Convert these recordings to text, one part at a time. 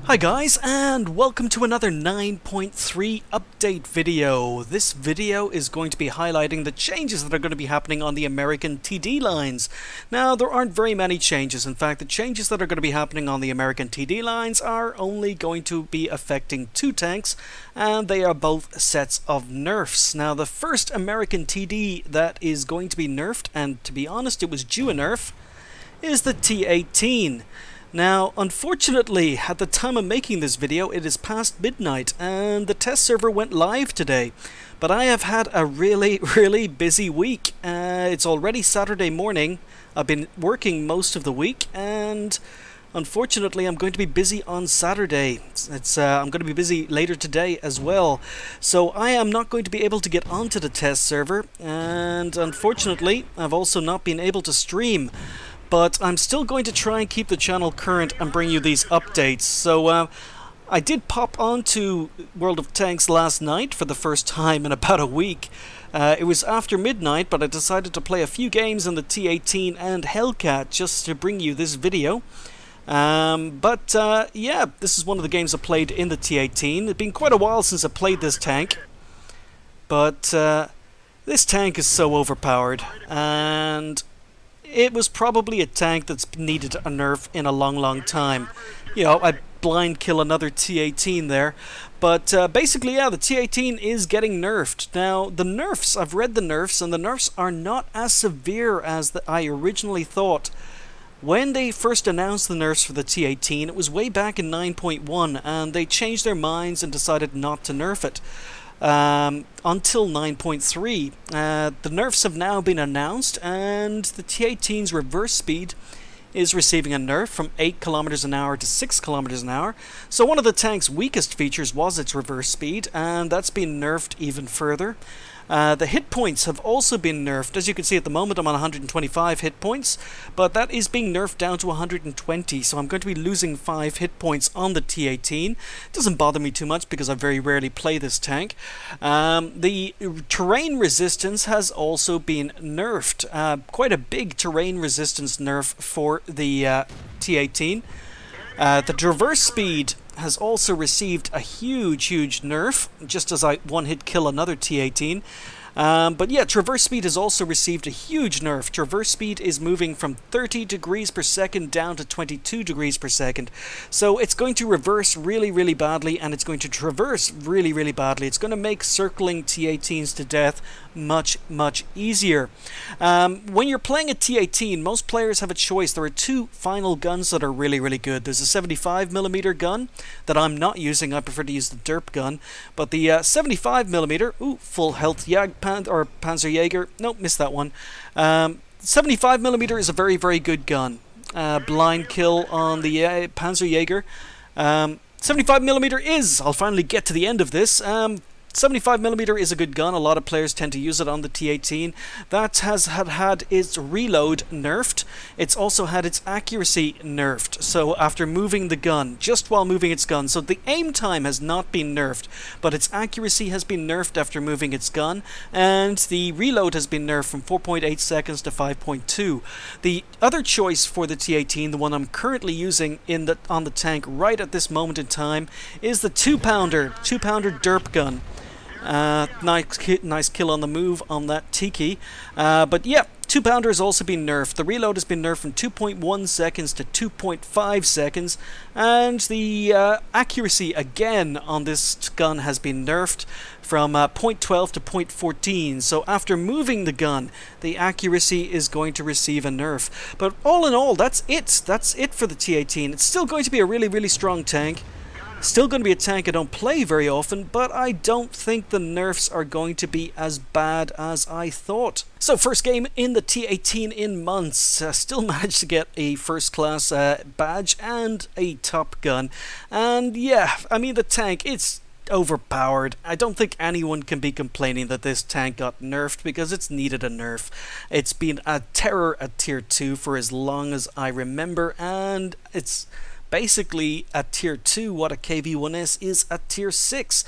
Hi guys, and welcome to another 9.3 update video. This video is going to be highlighting the changes that are going to be happening on the American TD lines. Now, there aren't very many changes. In fact, the changes that are going to be happening on the American TD lines are only going to be affecting two tanks, and they are both sets of nerfs. Now, the first American TD that is going to be nerfed, and to be honest, it was due a nerf, is the T-18. Now, unfortunately, at the time of making this video, it is past midnight, and the test server went live today. But I have had a really busy week. It's already Saturday morning. I've been working most of the week, and unfortunately, I'm going to be busy on Saturday. I'm going to be busy later today as well. So I am not going to be able to get onto the test server, and unfortunately, I've also not been able to stream. But I'm still going to try and keep the channel current and bring you these updates. So I did pop onto World of Tanks last night for the first time in about a week. It was after midnight, but I decided to play a few games on the T-18 and Hellcat just to bring you this video. Yeah, this is one of the games I played in the T-18. It's been quite a while since I played this tank. But this tank is so overpowered, and it was probably a tank that's needed a nerf in a long time. You know, I blind kill another T-18 there. But basically, yeah, the T-18 is getting nerfed. Now, the nerfs, I've read the nerfs, and the nerfs are not as severe as I originally thought. When they first announced the nerfs for the T-18, it was way back in 9.1, and they changed their minds and decided not to nerf it. Until 9.3. The nerfs have now been announced, and the T-18's reverse speed is receiving a nerf from 8 kilometers an hour to 6 kilometers an hour. So one of the tank's weakest features was its reverse speed, and that's been nerfed even further. The hit points have also been nerfed. As you can see at the moment, I'm on 125 hit points, but that is being nerfed down to 120, so I'm going to be losing 5 hit points on the T-18. It doesn't bother me too much because I very rarely play this tank. The terrain resistance has also been nerfed. Quite a big terrain resistance nerf for the T-18. The traverse speed has also received a huge nerf, just as I one-hit kill another T-18. But yeah, traverse speed has also received a huge nerf. Traverse speed is moving from 30 degrees per second down to 22 degrees per second. So it's going to reverse really badly, and it's going to traverse really badly. It's going to make circling T-18s to death much easier. When you're playing a T-18, most players have a choice. There are two final guns that are really good. There's a 75mm gun that I'm not using. I prefer to use the derp gun. But the 75mm, ooh, full health Panzerjäger, nope, missed that one. 75mm is a very good gun. Blind kill on the Panzerjäger. 75mm is, I'll finally get to the end of this. 75mm is a good gun. A lot of players tend to use it on the T-18. That has had its reload nerfed. It's also had its accuracy nerfed. So after moving the gun, just while moving its gun, so the aim time has not been nerfed, but its accuracy has been nerfed after moving its gun, and the reload has been nerfed from 4.8 seconds to 5.2. The other choice for the T-18, the one I'm currently using on the tank right at this moment in time, is the 2-pounder derp gun. Nice kill on the move on that Tiki. But yeah, 2-pounder has also been nerfed. The reload has been nerfed from 2.1 seconds to 2.5 seconds. And the accuracy again on this gun has been nerfed from 0.12 to 0.14. So after moving the gun, the accuracy is going to receive a nerf. But all in all, that's it. That's it for the T-18. It's still going to be a really strong tank. Still going to be a tank I don't play very often, but I don't think the nerfs are going to be as bad as I thought. So first game in the T-18 in months. Still managed to get a first class badge and a top gun. And yeah, I mean the tank, it's overpowered. I don't think anyone can be complaining that this tank got nerfed because it's needed a nerf. It's been a terror at tier 2 for as long as I remember, and it's basically at tier 2 what a KV-1S is at tier 6.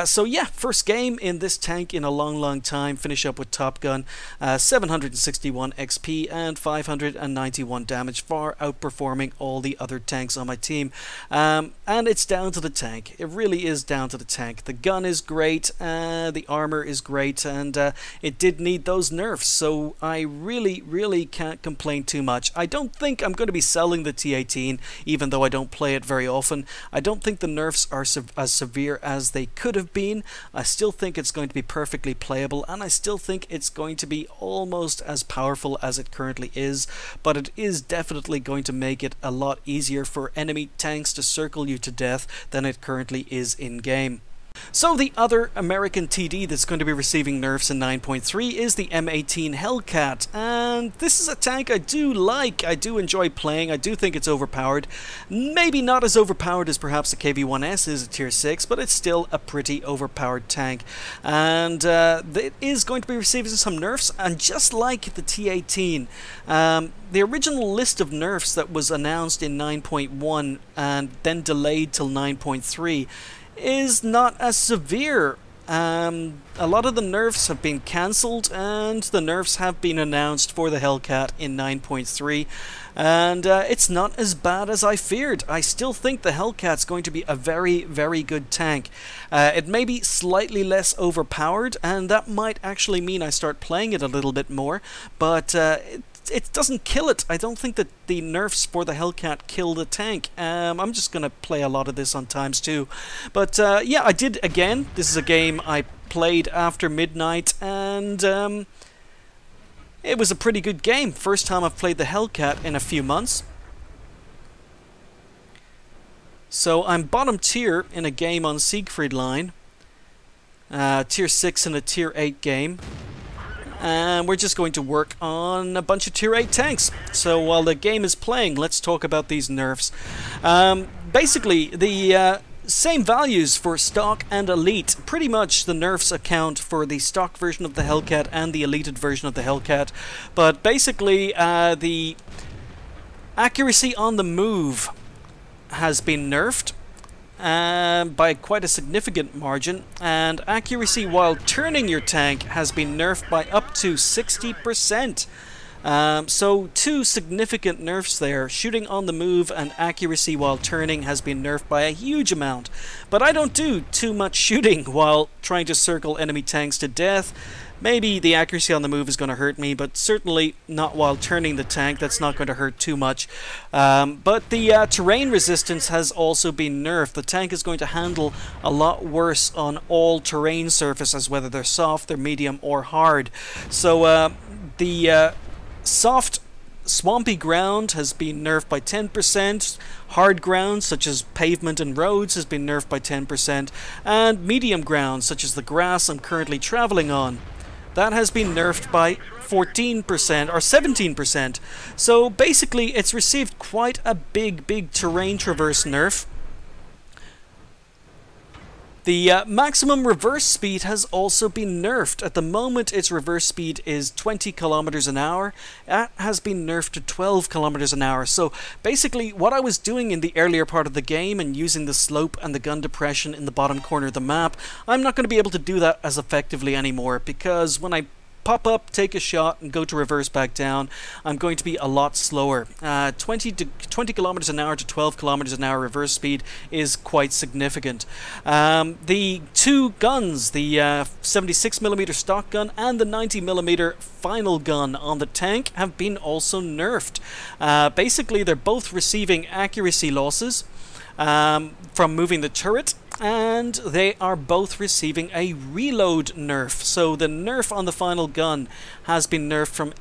So yeah, first game in this tank in a long time. Finish up with Top Gun, 761 XP and 591 damage, far outperforming all the other tanks on my team. And it's down to the tank. It really is down to the tank. The gun is great, the armor is great, and it did need those nerfs, so I really can't complain too much. I don't think I'm going to be selling the T18, even though I don't play it very often. I don't think the nerfs are as severe as they could have been. I still think it's going to be perfectly playable, and I still think it's going to be almost as powerful as it currently is, but it is definitely going to make it a lot easier for enemy tanks to circle you to death than it currently is in-game. So the other American TD that's going to be receiving nerfs in 9.3 is the M18 Hellcat, and this is a tank I do like, I do enjoy playing, I do think it's overpowered. Maybe not as overpowered as perhaps the KV-1S is at tier 6, but it's still a pretty overpowered tank. And it is going to be receiving some nerfs, and just like the T18, the original list of nerfs that was announced in 9.1 and then delayed till 9.3 is not as severe. A lot of the nerfs have been cancelled, and the nerfs have been announced for the Hellcat in 9.3, and it's not as bad as I feared. I still think the Hellcat's going to be a very good tank. It may be slightly less overpowered, and that might actually mean I start playing it a little bit more, but it doesn't kill it. I don't think that the nerfs for the Hellcat kill the tank. I'm just going to play a lot of this on times 2. But yeah, I did again. This is a game I played after midnight, and it was a pretty good game. First time I've played the Hellcat in a few months. So I'm bottom tier in a game on Siegfried Line. Tier 6 in a tier 8 game. And we're just going to work on a bunch of tier 8 tanks. So while the game is playing, let's talk about these nerfs. Basically, the same values for stock and elite. Pretty much the nerfs account for the stock version of the Hellcat and the elite version of the Hellcat. But basically, the accuracy on the move has been nerfed by quite a significant margin, and accuracy while turning your tank has been nerfed by up to 60%. So two significant nerfs there. Shooting on the move and accuracy while turning has been nerfed by a huge amount. But I don't do too much shooting while trying to circle enemy tanks to death. Maybe the accuracy on the move is going to hurt me, but certainly not while turning the tank. That's not going to hurt too much. But the terrain resistance has also been nerfed. The tank is going to handle a lot worse on all terrain surfaces, whether they're soft, they're medium, or hard. So the soft swampy ground has been nerfed by 10%, hard ground such as pavement and roads has been nerfed by 10%, and medium ground such as the grass I'm currently traveling on, that has been nerfed by 14% or 17%. So basically it's received quite a big terrain traverse nerf. The maximum reverse speed has also been nerfed. At the moment, its reverse speed is 20 kilometers an hour. That has been nerfed to 12 kilometers an hour. So basically, what I was doing in the earlier part of the game and using the slope and the gun depression in the bottom corner of the map, I'm not going to be able to do that as effectively anymore, because when I pop up, take a shot, and go to reverse back down, I'm going to be a lot slower. 20 kilometers an hour to 12 kilometers an hour reverse speed is quite significant. The two guns, the 76mm stock gun and the 90mm final gun on the tank, have been also nerfed. Basically, they're both receiving accuracy losses from moving the turret, and they are both receiving a reload nerf. So the nerf on the final gun has been nerfed from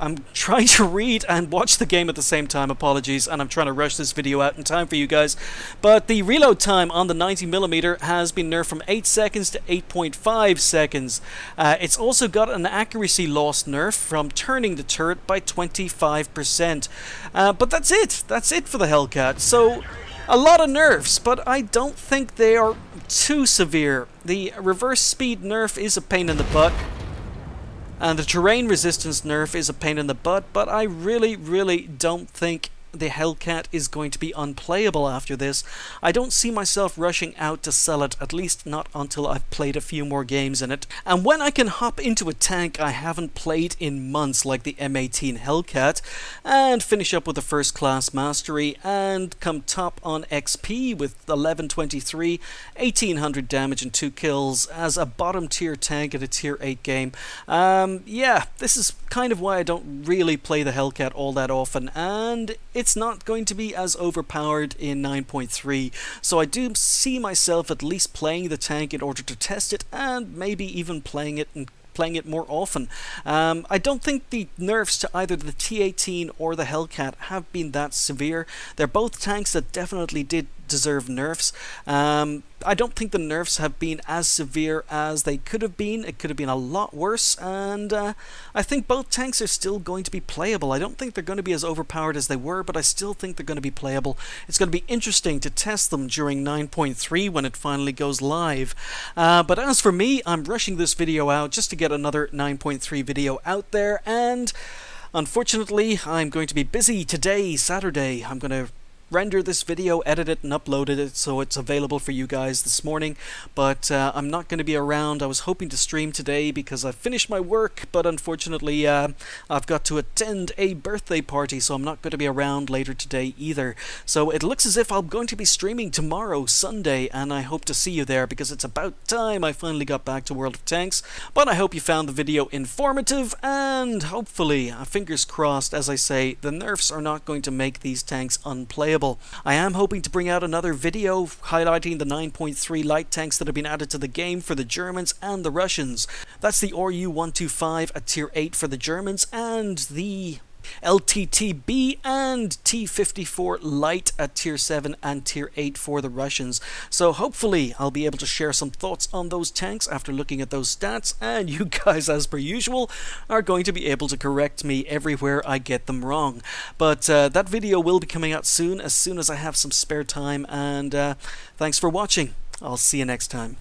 I'm trying to read and watch the game at the same time, apologies, and I'm trying to rush this video out in time for you guys. But the reload time on the 90mm has been nerfed from 8 seconds to 8.5 seconds. It's also got an accuracy loss nerf from turning the turret by 25%. But that's it. That's it for the Hellcat. So a lot of nerfs, but I don't think they are too severe. The reverse speed nerf is a pain in the butt, and the terrain resistance nerf is a pain in the butt, but I really don't think the Hellcat is going to be unplayable after this. I don't see myself rushing out to sell it, at least not until I've played a few more games in it. And when I can hop into a tank I haven't played in months, like the M18 Hellcat, and finish up with a first class mastery and come top on XP with 1123, 1800 damage and 2 kills as a bottom tier tank in a tier 8 game. Yeah, this is kind of why I don't really play the Hellcat all that often, and it's not going to be as overpowered in 9.3, so I do see myself at least playing the tank in order to test it, and maybe even playing it more often. I don't think the nerfs to either the T18 or the Hellcat have been that severe. They're both tanks that definitely did deserve nerfs. I don't think the nerfs have been as severe as they could have been. It could have been a lot worse, and I think both tanks are still going to be playable. I don't think they're going to be as overpowered as they were, but I still think they're going to be playable. It's going to be interesting to test them during 9.3 when it finally goes live. But as for me, I'm rushing this video out just to get another 9.3 video out there, and unfortunately I'm going to be busy today, Saturday. I'm going to render this video, edit it, and upload it so it's available for you guys this morning, but I'm not going to be around. I was hoping to stream today because I finished my work, but unfortunately I've got to attend a birthday party, so I'm not going to be around later today either. So it looks as if I'm going to be streaming tomorrow, Sunday, and I hope to see you there because it's about time I finally got back to World of Tanks. But I hope you found the video informative, and hopefully, fingers crossed, as I say, the nerfs are not going to make these tanks unplayable. I am hoping to bring out another video highlighting the 9.3 light tanks that have been added to the game for the Germans and the Russians. That's the RU-125 at tier 8 for the Germans, and the LTTB and T-54 light at tier 7 and tier 8 for the Russians. So hopefully I'll be able to share some thoughts on those tanks after looking at those stats, and you guys, as per usual, are going to be able to correct me everywhere I get them wrong. But that video will be coming out soon as I have some spare time, and thanks for watching. I'll see you next time.